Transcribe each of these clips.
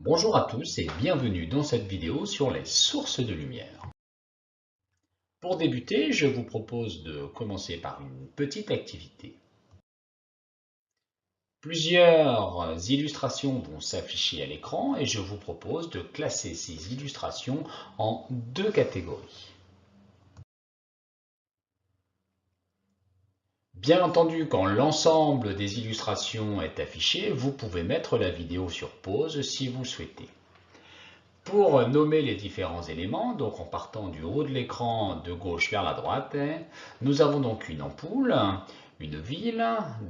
Bonjour à tous et bienvenue dans cette vidéo sur les sources de lumière. Pour débuter, je vous propose de commencer par une petite activité. Plusieurs illustrations vont s'afficher à l'écran et je vous propose de classer ces illustrations en deux catégories. Bien entendu, quand l'ensemble des illustrations est affiché, vous pouvez mettre la vidéo sur pause si vous souhaitez. Pour nommer les différents éléments, donc en partant du haut de l'écran de gauche vers la droite, nous avons donc une ampoule, une ville,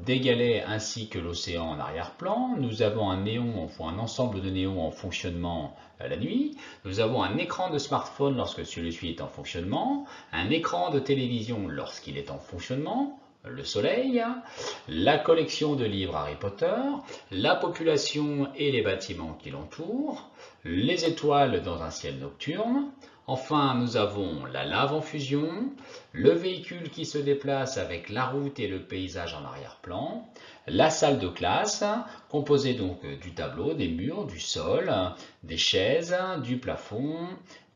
des galets ainsi que l'océan en arrière-plan. Nous avons un néon, enfin un ensemble de néons en fonctionnement la nuit. Nous avons un écran de smartphone lorsque celui-ci est en fonctionnement, un écran de télévision lorsqu'il est en fonctionnement, le soleil, la collection de livres Harry Potter, la population et les bâtiments qui l'entourent, les étoiles dans un ciel nocturne. Enfin, nous avons la lave en fusion, le véhicule qui se déplace avec la route et le paysage en arrière-plan, la salle de classe, composée donc du tableau, des murs, du sol, des chaises, du plafond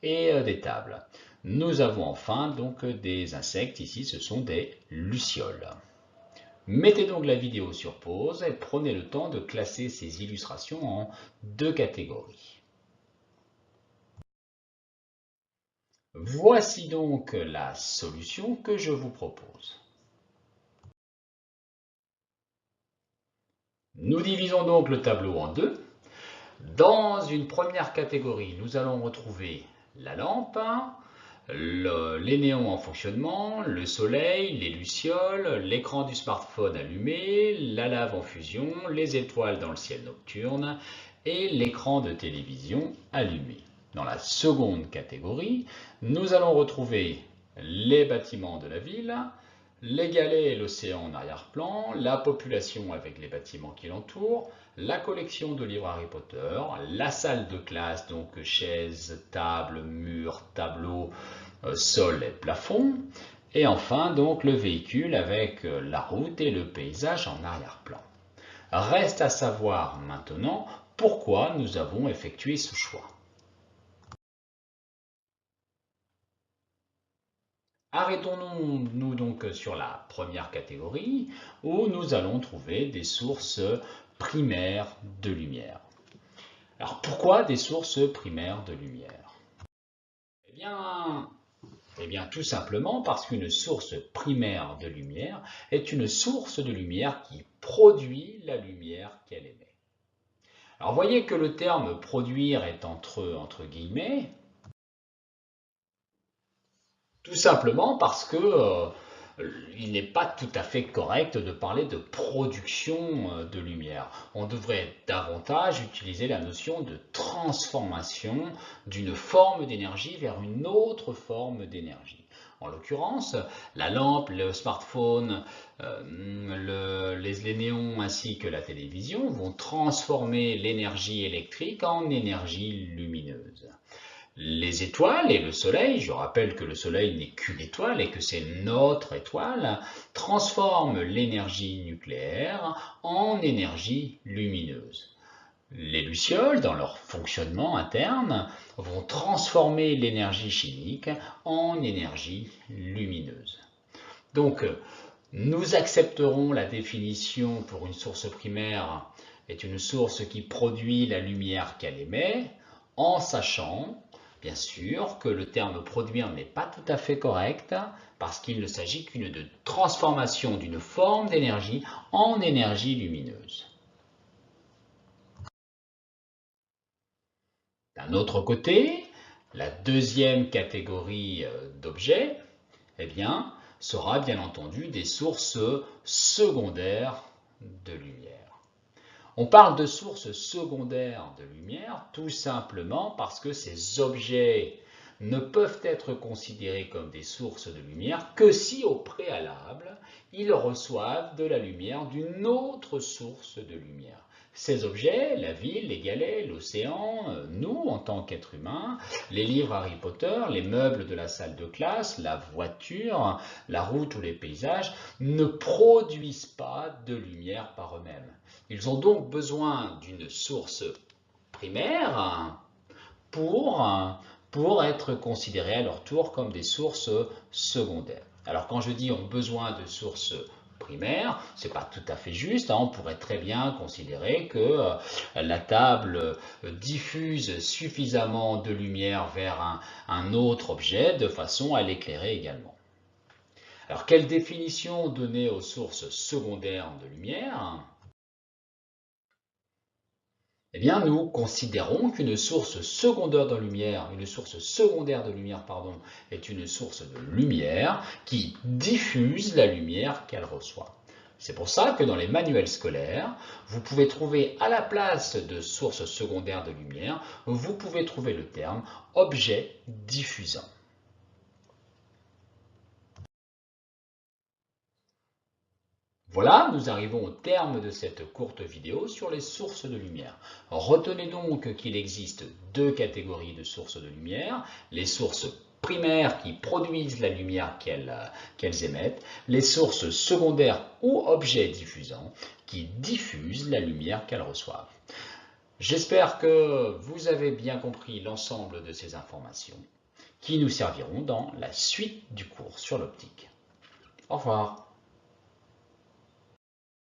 et des tables. Nous avons enfin donc des insectes, ici ce sont des lucioles. Mettez donc la vidéo sur pause et prenez le temps de classer ces illustrations en deux catégories. Voici donc la solution que je vous propose. Nous divisons donc le tableau en deux. Dans une première catégorie, nous allons retrouver la lampe, les néons en fonctionnement, le soleil, les lucioles, l'écran du smartphone allumé, la lave en fusion, les étoiles dans le ciel nocturne et l'écran de télévision allumé. Dans la seconde catégorie, nous allons retrouver les bâtiments de la ville, les galets et l'océan en arrière-plan, la population avec les bâtiments qui l'entourent, la collection de livres Harry Potter, la salle de classe, donc chaises, tables, murs, tableaux, sol et plafond, et enfin donc le véhicule avec la route et le paysage en arrière-plan. Reste à savoir maintenant pourquoi nous avons effectué ce choix. Arrêtons-nous donc sur la première catégorie où nous allons trouver des sources primaires de lumière. Alors pourquoi des sources primaires de lumière? Eh bien, tout simplement parce qu'une source primaire de lumière est une source de lumière qui produit la lumière qu'elle émet. Alors, voyez que le terme produire est entre guillemets, tout simplement parce que il n'est pas tout à fait correct de parler de production de lumière. On devrait davantage utiliser la notion de transformation d'une forme d'énergie vers une autre forme d'énergie. En l'occurrence, la lampe, le smartphone, les néons ainsi que la télévision vont transformer l'énergie électrique en énergie lumineuse. Les étoiles et le soleil, je rappelle que le soleil n'est qu'une étoile et que c'est notre étoile, transforment l'énergie nucléaire en énergie lumineuse. Les lucioles, dans leur fonctionnement interne, vont transformer l'énergie chimique en énergie lumineuse. Donc, nous accepterons la définition pour une source primaire est une source qui produit la lumière qu'elle émet, en sachant bien sûr que le terme produire n'est pas tout à fait correct parce qu'il ne s'agit qu'une de transformation d'une forme d'énergie en énergie lumineuse. D'un autre côté, la deuxième catégorie d'objets eh bien, sera bien entendu des sources secondaires de lumière. On parle de sources secondaires de lumière tout simplement parce que ces objets ne peuvent être considérés comme des sources de lumière que si au préalable, ils reçoivent de la lumière d'une autre source de lumière. Ces objets, la ville, les galets, l'océan, nous en tant qu'êtres humains, les livres Harry Potter, les meubles de la salle de classe, la voiture, la route ou les paysages, ne produisent pas de lumière par eux-mêmes. Ils ont donc besoin d'une source primaires pour être considérées à leur tour comme des sources secondaires. Alors quand je dis ont besoin de sources primaires, ce n'est pas tout à fait juste, on pourrait très bien considérer que la table diffuse suffisamment de lumière vers un autre objet de façon à l'éclairer également. Alors quelle définition donner aux sources secondaires de lumière ? Eh bien, nous considérons qu'une source secondaire de lumière, est une source de lumière qui diffuse la lumière qu'elle reçoit. C'est pour ça que dans les manuels scolaires, vous pouvez trouver à la place de source secondaire de lumière, vous pouvez trouver le terme objet diffusant. Voilà, nous arrivons au terme de cette courte vidéo sur les sources de lumière. Retenez donc qu'il existe deux catégories de sources de lumière, les sources primaires qui produisent la lumière qu'elles émettent, les sources secondaires ou objets diffusants qui diffusent la lumière qu'elles reçoivent. J'espère que vous avez bien compris l'ensemble de ces informations qui nous serviront dans la suite du cours sur l'optique. Au revoir.